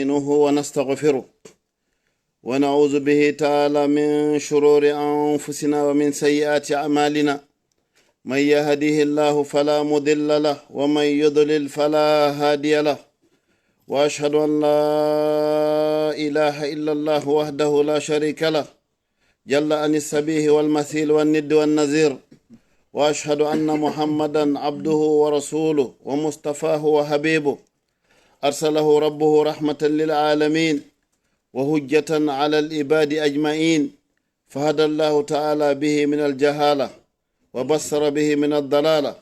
ونستغفره ونعوذ به تعالى من شرور أنفسنا ومن سيئات أعمالنا من يهده الله فلا مضل له ومن يضلل فلا هادي له وأشهد أن لا إله إلا الله وحده لا شريك له جل عن السبيه والمثيل والند والنذير وأشهد أن محمدا عبده ورسوله ومصطفاه وحبيبه أرسله ربه رحمة للعالمين وهجة على العباد أجمعين فهدى الله تعالى به من الجهالة وبصر به من الضلالة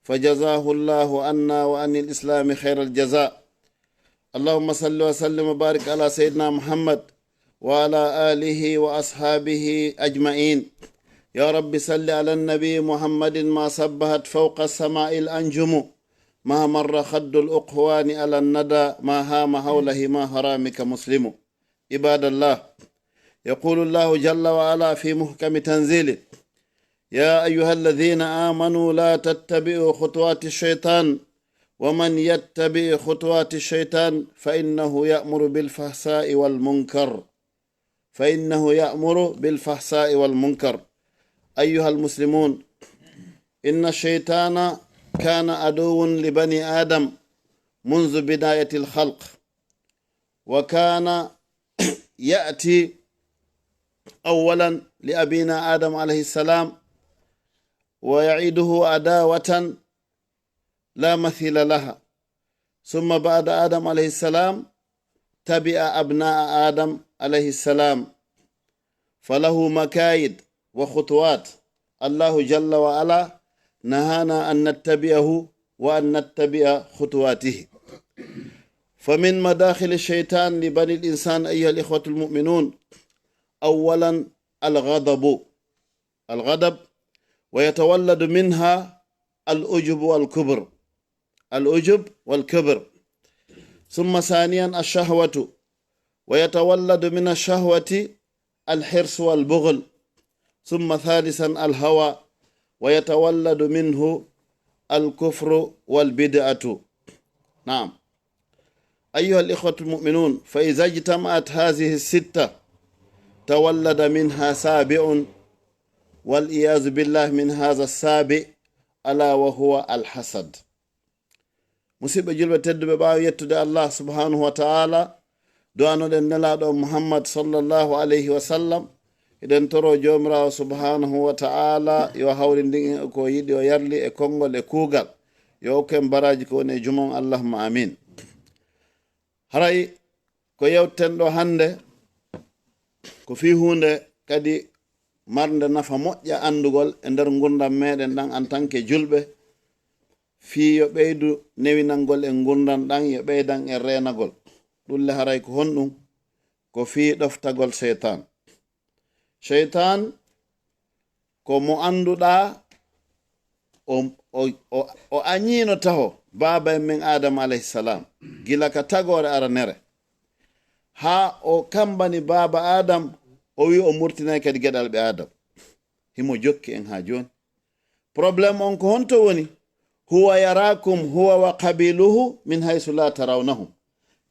فجزاه الله عنا وعن الإسلام خير الجزاء اللهم صل وسلم وبارك على سيدنا محمد وعلى آله وأصحابه أجمعين يا رب صل على النبي محمد ما صبحت فوق السماء الأنجم ما مر خد الأقوان على الندى ما هام حوله ما هرامك مسلم عباد الله يقول الله جل وعلا في محكم تنزيله يا أيها الذين آمنوا لا تتبعوا خطوات الشيطان ومن يتبع خطوات الشيطان فإنه يأمر بالفحشاء والمنكر أيها المسلمون إن الشيطان كان عدو لبني آدم منذ بداية الخلق وكان يأتي أولا لأبينا آدم عليه السلام ويعيده عداوة لا مثيل لها ثم بعد آدم عليه السلام تبع أبناء آدم عليه السلام فله مكايد وخطوات الله جل وعلا نهانا أن نتبعه وأن نتبع خطواته فمن مداخل الشيطان لبني الإنسان أيها الإخوة المؤمنون أولا الغضب ويتولد منها العجب والكبر ثم ثانيا الشهوة ويتولد من الشهوة الحرص والبغل ثم ثالثا الهوى ويتولد منه الكفر والبدعة نعم أيها الإخوة المؤمنون فإذا اجتمعت هذه الستة تولد منها سابع والعياذ بالله من هذا السابع ألا وهو الحسد musidɓe julɓe tedduɓe ɓaawi yettude allah subhanahu wa ta'ala duwanoɗen nelaɗo muhammad sallllahu alayhi wa sallam eɗen toro jomirawo subhanahu wa ta'ala yo hawrindin ko yiɗi o yarli e konngol e kuugal yo hokken baraji ko woni e jumon allahumma amin haray ko yewten ɗo hande ko fi hunde kadi marde nafa moƴƴa andugol e nder gurdam meɗen ɗan en tant que julɓe fi yo ɓeydu newinalngol e gurdam ɗan yo ɓeydan e renagol ɗulle haray ko honɗum ko fi ɗoftagol cheytan ko mo anduɗa o añino taho baba en men adama alayhisalam gila ka tagore aranere ha o kambani baba adam o wi o murtinay kadi gueɗal ɓe adam himo jokki en ha joni probléme on ko honto woni huwa yarakum huwa wa qabiluhu min haysu la tarawnahum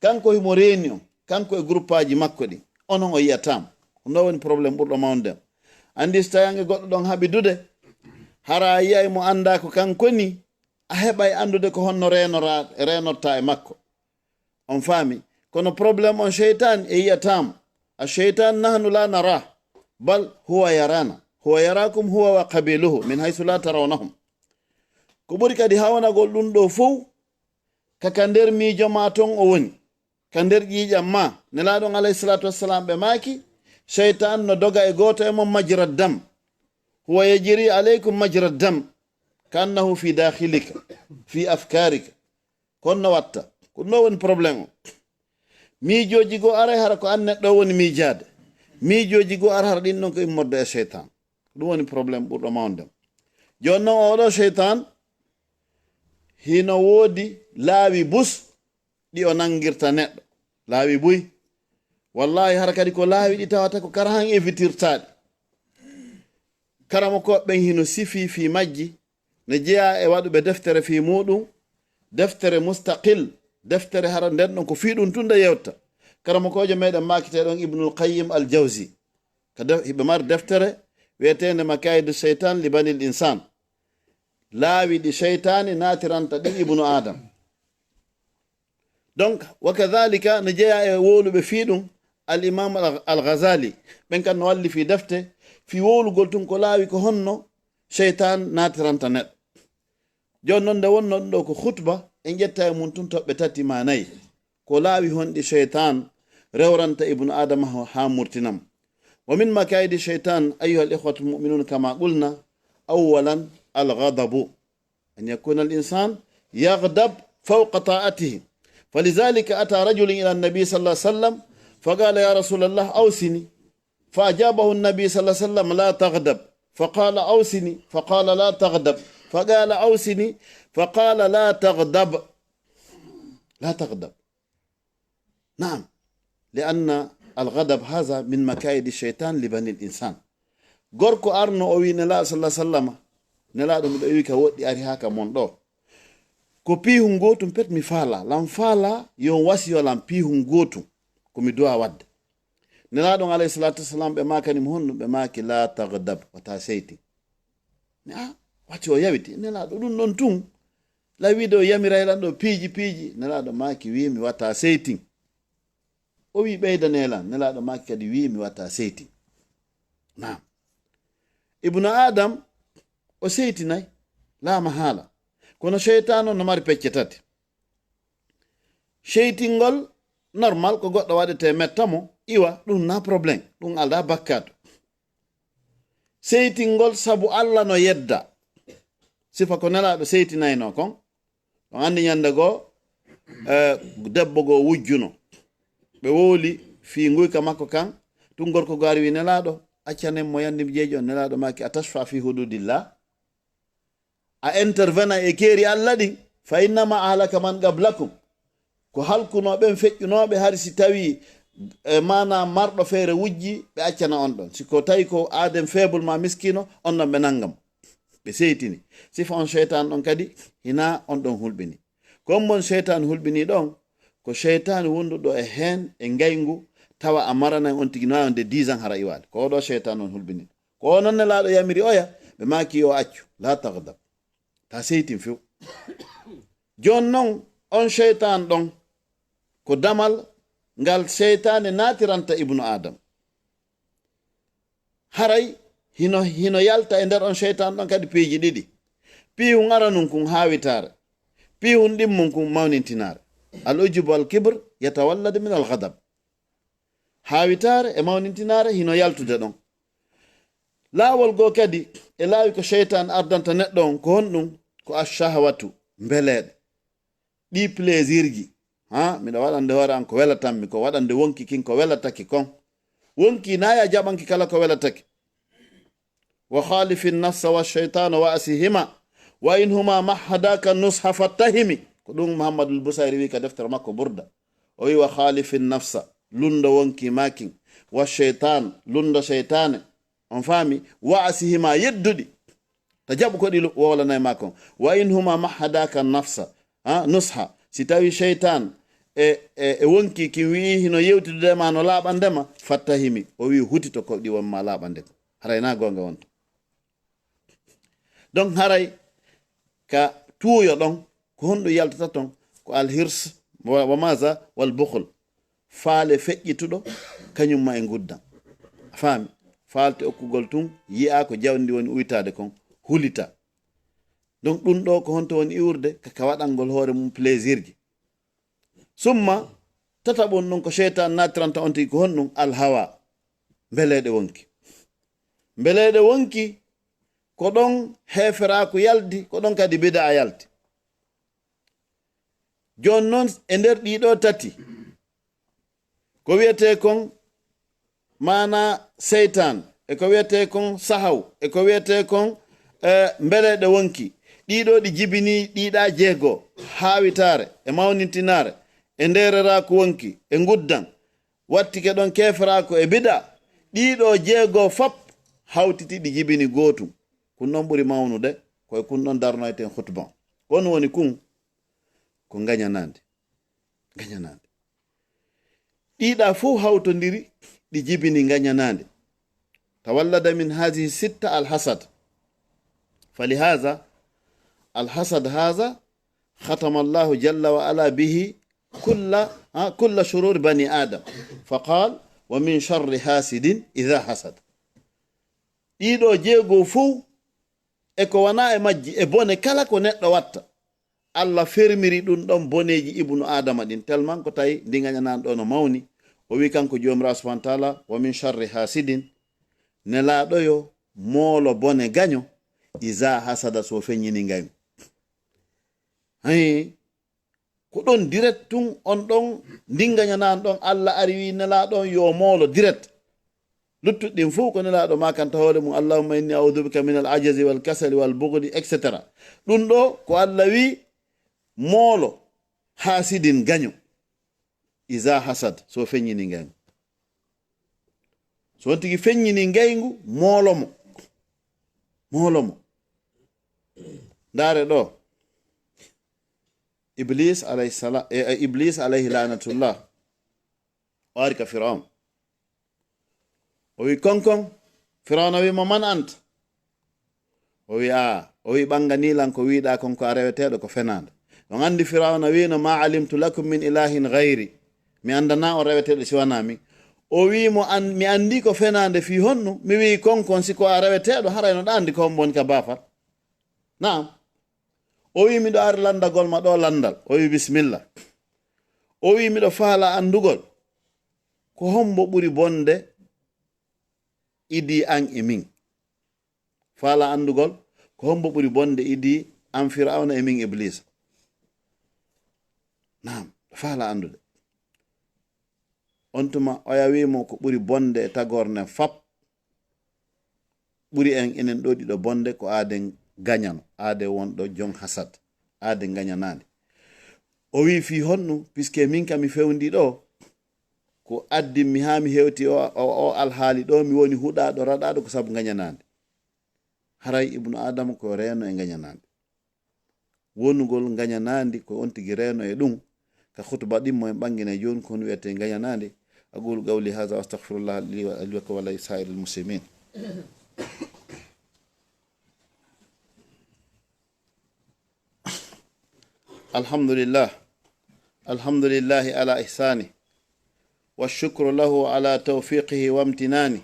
kanko himo reeni on kanko e groupe aji makko ɗi onon o yiyatamo ɗo woni probléme ɓurɗo mawdem andi so tawi ange goɗɗo ɗon haɓidude hara yiyay mo anda ko kanko ni a heɓay andude ko honno renorta e makko on faami kono probléme on cheytan e yiyatamo a cheytan nahnu la nara bal huwa yarana huwa yarakum huwa wa qabiluhu min haysu la tarawnahum ko ɓuri kadi hawnagol ɗum ɗo fof kaka nder miijo ma ton o woni ka nder ƴiiƴam ma nelaɗon alayhi salatu wassalam ɓe maaki cheytan no doga e goto e mon majra dam huwa yejiri aleykum majra dam kannahu fi dakhilika fi afkarika konno watta ko ɗum ɗo woni probléme o miijoji goo aray hara ko an neɗɗo woni miijade miijoji goo ara hara ɗin ɗon ko immorde e cheytan ɗum woni probléme ɓurɗo mawdem joni noon oɗo cheytan hino woodi laawi bus ɗi o nangirta neɗɗo laawi buy wallahi hara kadi ko laawi ɗi tawata ko kara han évitirtaɗi karama koɓɓen hino sifi fi majji ne jeeya e waɗuɓe deftere fi muɗum deftere mustaqil deftere hara nden ɗon ko fiɗum tunda yewta karamokojo meɗen makiteɗon ibnul qayyim al jawzi hiɓe mari deftere wiyetende makaidu cheytan li banil insan, laawi ɗi cheytani natiranta ɗi ibnu adam. donc wa kadhalika no jeeya e woluɓe fiiɗum al imam al ghazali ɓen kan no walli fi defte fi wowlugol tun ko laawi ko honno cheytan natiranta neɗɗo. joni noon nde wonno ɗum ɗo ko khutba en ƴetta e mum tun toɓɓe tati ma nayyi ko laawi honɗi cheytan rewranta ibnu adama ha murtinam. wa min makaidi cheytan ayuha al ikhwatu lmuminun kama qulna awalan alghadabu an yakuna al insan yaghdab fawqa ta'atihi فلذلك أتى رجل إلى النبي صلى الله عليه وسلم فقال يا رسول الله أوصني، فأجابه النبي صلى الله عليه وسلم لا تغضب، فقال أوصني فقال لا تغضب، فقال أوصني فقال لا تغضب. لا تغضب، نعم، لأن الغضب هذا من مكايد الشيطان لبني الإنسان. غوركو أرنو أوي نلا صلى الله عليه وسلم نلا دم أوي كودي أري هكا موندو ko pihun gotum pet mi faala lam faala yon wasiyo lam pihun gotum ko mi duwa wadde. nelaɗon alayhi salatu wassalam ɓe makanim honno ɓe maki la tagdab wata seyti wati o yawiti nelaɗo ɗum ɗon tun la wiide o yamiraylan ɗo piiji nelaɗo maki wimi wata seytin. o wi ɓeyda nelan nelaɗo maki kadi wimi wata seytin. nam ibnu adam o seytinayi la mahala, kono cheytan on no mari pecce tati. cheytingol normal ko goɗɗo waɗete mettamo iwa ɗum na probléme, ɗum alda bakkato. seytingol sabu allah no yedda sifa ko nelaɗo seytinayno kon ɗon andi ñande goo debbo goo wujjuno ɓe wowli fi nguyka makko kan tun gorko go ari wi nelaɗo accanen mo yandimi jeeji on. nelaɗo maki a tashfa fi hududillah, a intervena e keeri allah ɗin fa innama ahlaka man qablakum, ko halkunoɓen feƴƴunoɓe har si tawi mana marɗo feere wujji ɓe accana on ɗon. siko tawi ko aden faible ma miskino on ɗon ɓe nangam ɓe seytini. sifa on cheytan ɗon kadi hina on ɗon hulɓini. comme mon cheytan hulɓini ɗon ko cheytan wonduɗo e hen e ngaygu tawa a marana on tigi no wawi onde 10 ans hara iwade, ko oɗo cheytan on hulɓini. ko o noon nelaɗo yamiri oya ɓe maki yo accu la tagdab, ta seytin few. jon noon on cheytan ɗon ko damal ngal cheytane natiranta ibnu adam. haray hino yalta e nder on cheytan ɗon kadi piiji ɗiɗi. pihun aranum kum hawitare, pihun ɗimmum kum mawnintinare. al ujubu al kibr yatawalladu min al ghadab. hawitare e mawnintinare hino yaltude ɗon. laawol goo kadi e laawi ko cheytan ardanta neɗɗo on ko honɗum ko ashahwatu, mbeleɗe ɗi plaisir ji. miɗa waɗande hoore an ko welatanmi, ko waɗande wonki kin ko welatake kon. wonki naya jaɓanki kala ko welatake. wa khalifi nafsa wa cheytana wa asihima wa in huma mahadaka nusha fattahimi, ko ɗum muhammadul busayri wi ka deftere makko burda. o wi wa khalifi nafsa, lunda wonki makin, wa cheytan, lunda cheytane, on faami, wa asihima yedduɗi ta jaɓu koɗi wowlanayi makon. wa in huma mahadaka nafsa nusha, si tawi cheytan e wonki ki wi hino yewtidudema no laaɓandema fattahimi, o wi hutito ko ɗi wonma laaɓande ko. haray na gonga wonto. donc haray ka tuuyo ɗon ko honɗum yaltata ton ko alhirs wa maza wal bukhul, faale feƴƴituɗo kañumma e guddan. faami faalte okkugol tun yi'a ko jawdi woni uytade kon hulita. donc ɗum ɗo ko honto woni iwurde kaka waɗangol hoore mum plaisir ji. summa tataɓon ɗum ko cheytan natiranta on tigi ko honɗum alhawa, mbeleɗe wonki. mbeleɗe wonki ko ɗon heferaku yaldi, ko ɗon kadi bida yaldi. jon noon e nder ɗiɗo tati ko wiyete kon mana seytan e ko wiyete kon sahaw e ko wiyete kon mbeleɗe wonki, ɗiɗo ɗi jibini ɗiɗa jeego hawitare e mawnintinare e ndereraku wonki e guddan wattike ɗon keferaku e bida. ɗiɗo jeego fop hawtiti ɗi jibini gotum. kun noon ɓuri mawnude koye kun ɗon darnoyten khutban. on woni kun ko gañanade. ɗiɗa fuu hawtondiri ɗi jibini gañanande tawallada min hadihi sitta alhasad falihaza alhasad haza ختم الله جل وعلا به كل شرور بني آدم فقال ومن شر حاسد إذا حسد ɗiɗo jeego fuu e ko wana e majji e bone kala ko neɗɗo watta Allah fermiri ɗum ɗon boneji ibnu adama ɗin tellement ko tawi ndi gañanan ɗo no mawni o wi kanko jomirawo subhanahu wa taala wa min sharri hasidin nelaɗoyo moolo bone gaño iza hasada so feññini gaño ko ɗon direct tun on ɗon ndingañanan ɗon Allah ari wi nelaɗon yo moolo direct luttuɗɗin fuu ko nelaɗo makanta hoore mum allahumma inni a'udhu bika min al ajazi wal kasali wal bughdi etc. ɗum ɗo ko Allah wi moolo hasidin gaño iza hasad so feññini ngaygu so on tigi feññini ngaygu moolomo ndaare ɗo iblis alayhi lanatullah o ari ka firaun o wi konkon firaun wimo man anta o wi ɓanganilan ko wiɗa konko a reweteɗo ko fenade on andi firaun wino ma alimtu lakum min ilahin gayri mi andana o reweteɗo siwanami o wimo mi andi ko fenade fi honno mi wi konkon siko a reweteɗo harayno ɗa andi ko homboni ka bafal naam o wi miɗo ari landagol ma ɗo landal o wi bisimilla o wi miɗo faala andugol ko hombo ɓuri bonde idi an e min faala andugol ko hombo ɓuri bonde idi an fir'auna e min iblis naam faala andude on tuma o yawimo ko ɓuri bonde e tagorne fap ɓuri en enen ɗo ɗiɗo bonde ko aaden gañano aade wonɗo jon hasad aade gañanade o wi fi honno puisque min kam mi fewndi ɗo ko addi mi ha mi hewti o alhaali ɗo mi woni huɗaɗo raɗaɗo ko sabu gañanade haray ibnu adama ko reeno e gañanade wonugol gañanade ko on tigi reeno e ɗum ka khutba ɗimmo en ɓangina joni ko hono wiyete gañanade aqulu qawli hadha wa astaghfirullah li wa wa li sa'iril muslimin الحمد لله على إحسانه والشكر له على توفيقه وامتنانه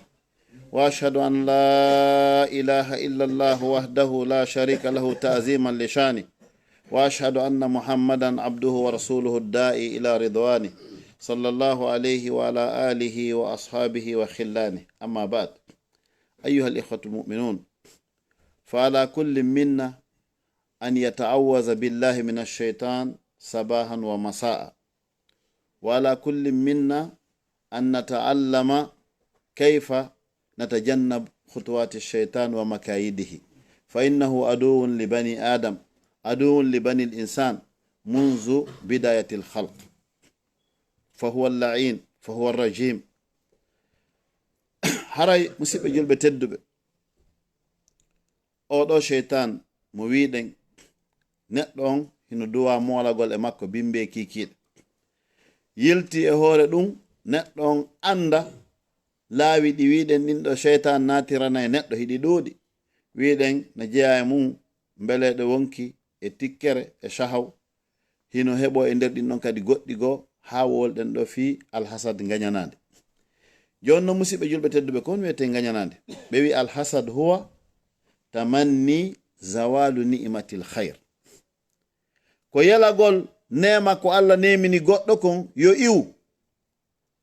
وأشهد أن لا إله إلا الله وحده لا شريك له تعظيما لشانه وأشهد أن محمدا عبده ورسوله الداعي إلى رضوانه صلى الله عليه وعلى آله وأصحابه وخلانه أما بعد أيها الإخوة المؤمنون فعلى كل منا أن يتعوذ بالله من الشيطان صباحا ومساء وعلى كل منا أن نتعلم كيف نتجنب خطوات الشيطان ومكايده فإنه عدو لبني آدم عدو لبني الإنسان منذ بداية الخلق فهو اللعين فهو الرجيم haray musidɓe julɓe tedduɓe oɗo sheytan mo wiɗen neɗɗo on hino duwa molagol e makko bimbe kikiɗe yilti e hoore ɗum neɗɗo on anda laawi ɗi wiɗen ɗin ɗo sheytan natirana e neɗɗo hiɗi ɗuuɗi wiɗen no jeeya e mum beele ɗo wonki e tikkere e shahaw hino heɓo e nder ɗin ɗon kadi goɗɗi goo ha wolɗen ɗo fi alhasad gañanade joni no musidɓe julɓe tedduɓe kon wiyete gañanade ɓe wi alhasad huwa tamanni zawalu ni'matil khayr ko yalagol nema ko Allah nemini goɗɗo kon yo iw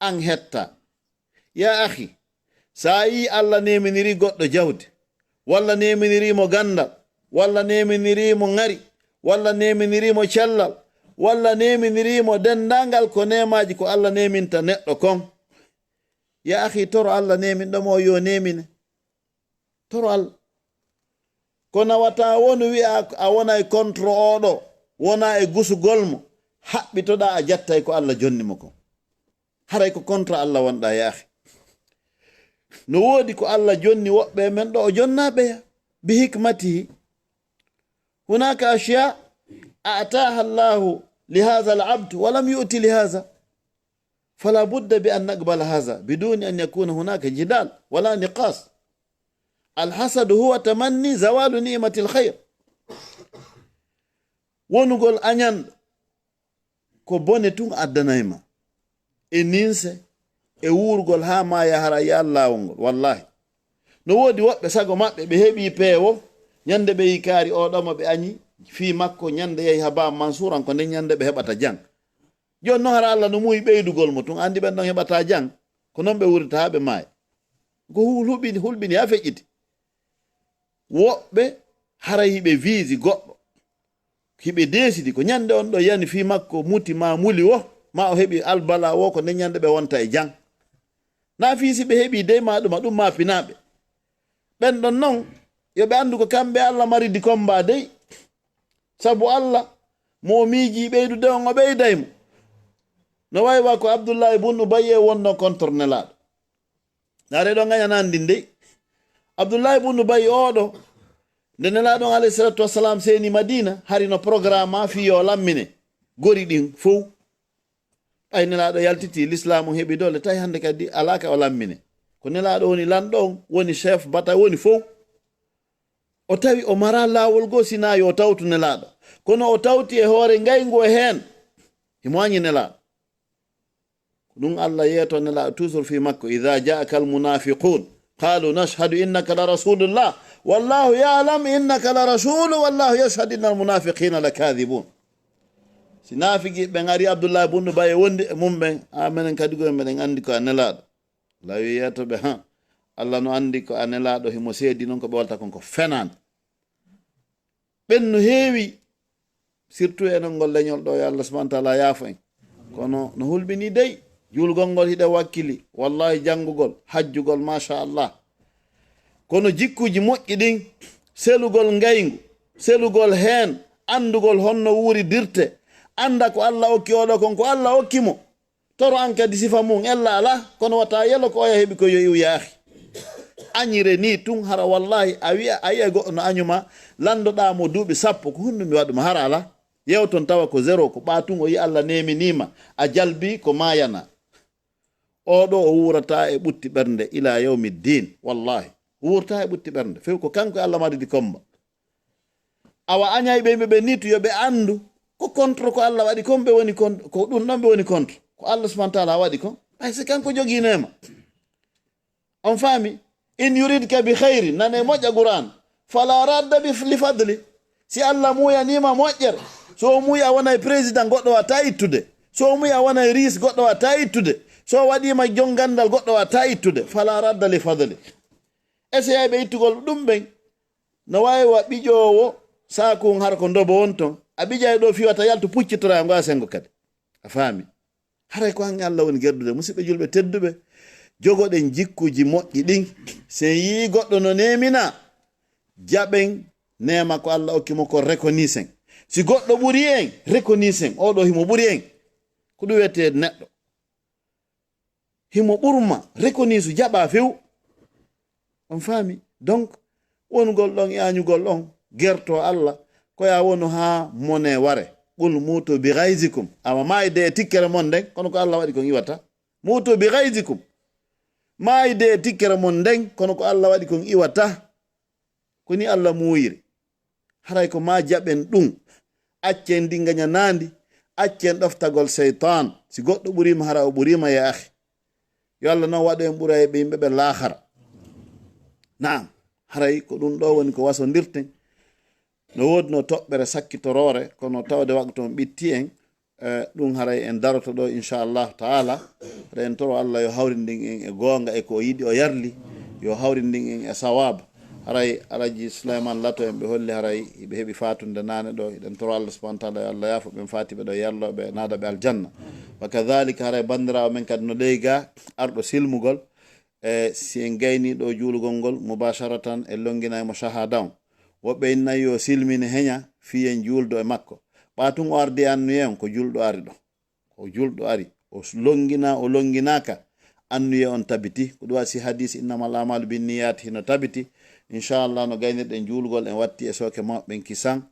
an hetta ya akhi sa yi Allah neminiri goɗɗo jawde walla neminirimo gandal walla neminirimo ngari walla neminirimo cellal walla neminirimo dendangal ko nemaji ko Allah neminta neɗɗo kon ya akhi toro Allah nemin ɗomo yo nemine toro Allah ko nawata wonu wi'a a wona e contre oɗo wona e gusugol mo haɓɓitoɗa a jattay ko Allah jonnimo ko haray ko contre Allah wonɗa ya akhi no woodi ko Allah jonni woɓɓe men ɗo o jonnaɓe bi hikmatihi hunaka ashiya a'taha Allahu li hadha al-'abd wa lam yu'ti li hadha فلا بد بأن نقبل هذا بدون أن يكون هناك جدال ولا نقاش. الحسد هو تمني زوال نعمة الخير. ونقول أنيان كبونتون أدنايما إنينسي وورغول ها ما يهرا يالله والله no wodi wobbe sago mabbe be hebi peewo nyande be yikaari o do mo be anyi fi makko nyande yehi haba mansuran ko nden nyande be hebata jang jonno hara Allah no muy beydugol mo tun andi ben don hebata jang ko non be wurita habe may go hulbini ya fejiti wobbe hara hibe visi goddo hibe desidi ko nyande on do yani fi makko muti ma muli wo ma o hebi albala wo ko nden nyande be wonta e jang na fiisi be hebi de ma dum ma finabe ben don non yo be andu ko kambe Allah mari di komba dey sabu Allah mo miji beydu de on beydaymo no waywa ko abdullah ibn ubayy wonno contre nelado dare do nganya nandi dey abdullah ibn ubayy odo de nelado alayhi salatu wassalam seni madina hari no programme fi yo lammine gori din fo ay nelado yaltiti l'islam hebi dole tay hande kadi alaka o lammine ko nelado woni landon woni chef bata woni fo o tawi o mara lawol go sina yo tawtu nelado kono o tawti e hoore ngaygo hen himoanyi nelado dum Allah yeto nelado toujours fi makko idha ja'aka al munafiqun qalu nashhadu innaka la rasulullah wallahu ya'lam innaka la rasul wallahu yashhadu innal munafiqina lakathibun sinafiki be ngari abdullah ibn ubayy wonde mumben amenen kadi go men andi ko nelado lawi yeto be ha Allah no andi ko anelado himo seedi non ko be walta kon ko fenan ben no heewi surtout en ngol leñol do ya Allah subhanahu wa ta'ala yaafo en kono no hulbini dey julgol ngol hide wakkili wallahi jangugol hajjugol masha Allah kono jikkuji moƴƴi din selugol ngaygu selugol hen andugol honno wuri dirte anda ko Allah okki odo kon ko Allah okkimo toro an kadi sifa mum ella ala kono wata yelo ko o hebi ko yo yaahi anyire ni tun hara wallahi ayi go no anyuma landoda mo duubi sappo ko hunde mi waduma hara ala yewton tawa ko zero ko batun o yi Allah nemi nima a jalbi ko mayana odo o wurata e butti bernde ila yawmiddin wallahi wurta e butti bernde few ko kanko Allah madi komba awa anyay be nitu yo be andu ko contre ko Allah wadi kombe woni kon ko dum non be woni contre ko Allah subhanahu wa ta'ala wadi ko ay se kanko jogi nema on fami in yuridka bi khairin nane moja Qur'an fala radda bi fadli si Allah muya nima mojjer so muya wona president goddo wata ittude so muya wona ris goddo wata ittude so wadi ma jongandal goddo wata ittude fala radda li fadli ese be ittugol dum ben no waywa bijowo saku har ko ndobo wonton abijay do fiwata yalto puccitora ngo asengo kadi afami haray ko an Allah woni gerdude musibe julbe teddube jogoden jikkuji moƴƴi din se yi goddo no nemina jaben nema ko Allah okki mo ko reconnaissance si goddo buri en reconnaissance o do himo buri en ko du wete neddo himo burma reconnaissance jaba few on fami donc wongol don e anyugol don gerto Allah ko ya wono ha mone ware qul mutu bi ghaizikum ama mayde tikkere mon den kono ko Allah wadi ko iwata mutu bi ghaizikum mayde tikkere mon den kono ko Allah wadi ko iwata ko ni Allah muuyiri haray ko ma jaben dum accen dinganya nandi accen doftagol shaytan si goddo burima hara o burima ya akhi yo Allah no wado en buray be yimbe be lahara naam haray ko dum do woni ko waso dirten no wodno tobbere sakkitorore kono tawde waqton bitti en dum haray en daroto do inshallah taala ren toro Allah yo hawrindin en e gonga e ko yidi o yarli yo hawrindin en e sawab haray alaji Sulaiman lato en be holli haray be hebi fatunde nane do den toro Allah subhanahu wa ta'ala Allah yafu ben fatibe do yallo be nada be aljanna wa kadhalika haray bandira men kad no deyga ardo silmugol si en gayni do julugol gol mubasharatan e longina mo shahadaw wobbe nayo silmine henya fi en juldo e makko batun o ardi annu yen ko juldo ari do ko juldo ari o longinaka annu on tabiti ko do wasi hadith innamal a'malu binniyat hino tabiti inshallah no gayni den julgol en watti e soke mabben kisan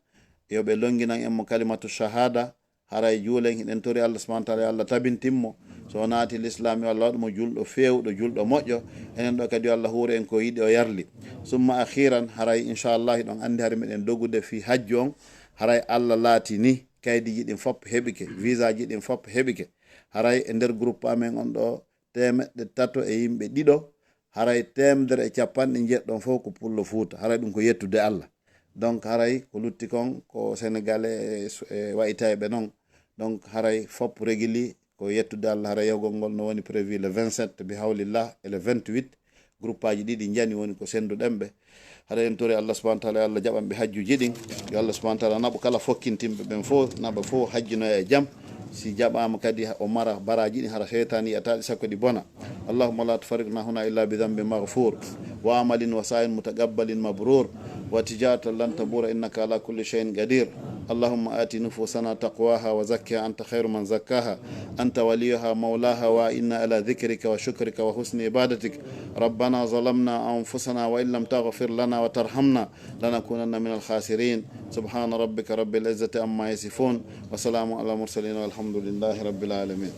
yo be longinan en mo kalimatu shahada haray juulen den tori Allah subhanahu wa ta'ala Allah tabintimmo so naati l'islam yo allah waɗmo julɗo fewɗo julɗo moƴƴo enen ɗo kadi yo allah huuro en ko yiɗi o yarli summa akhiran haray inchallah ɗon andi hare meɗen dogude fi hajju on haray allah laati ni kaydiji ɗin fopp heɓike visa ji ɗin fopp heɓike haray e nder groupe amen on ɗo 300 e yimɓe ɗiɗo haray 150 jeɗɗon fof ko pullo Fuuta haray ɗum ko yettude allah donc haray ko lutti kon ko sénégalais e wayitayɓe noon donc haray fopp réguli ko yettude allah haray yawgol ngol no woni prévu le 27 bi hawlillah et le 28 groupe aji ɗiɗi jani woni ko senduɗenɓe haɗa en tori allah subahana taala yo allah jaɓanɓe hajjuji ɗin yo allah subahana taala naɓo kala fokkintimɓe ɓen fof naɓa fof hajjuno e jaam si jaɓama kadi o mara baraji ɗin hara cheytani yiyataɗi sakko ɗi bona allahumma la tufarriqna huna illa bi dhanbi maghfur wa amalin wa sa'in mutaqabbalin mabrur wa tijaratan lan tabura innaka ala kulli shay'in qadir اللهم آت نفوسنا تقواها وزكها أنت خير من زكاها أنت وليها مولاها وإنا على ذكرك وشكرك وحسن عبادتك ربنا ظلمنا أنفسنا وإن لم تغفر لنا وترحمنا لنكونن من الخاسرين سبحان ربك رب العزة عما يصفون وسلام على المرسلين والحمد لله رب العالمين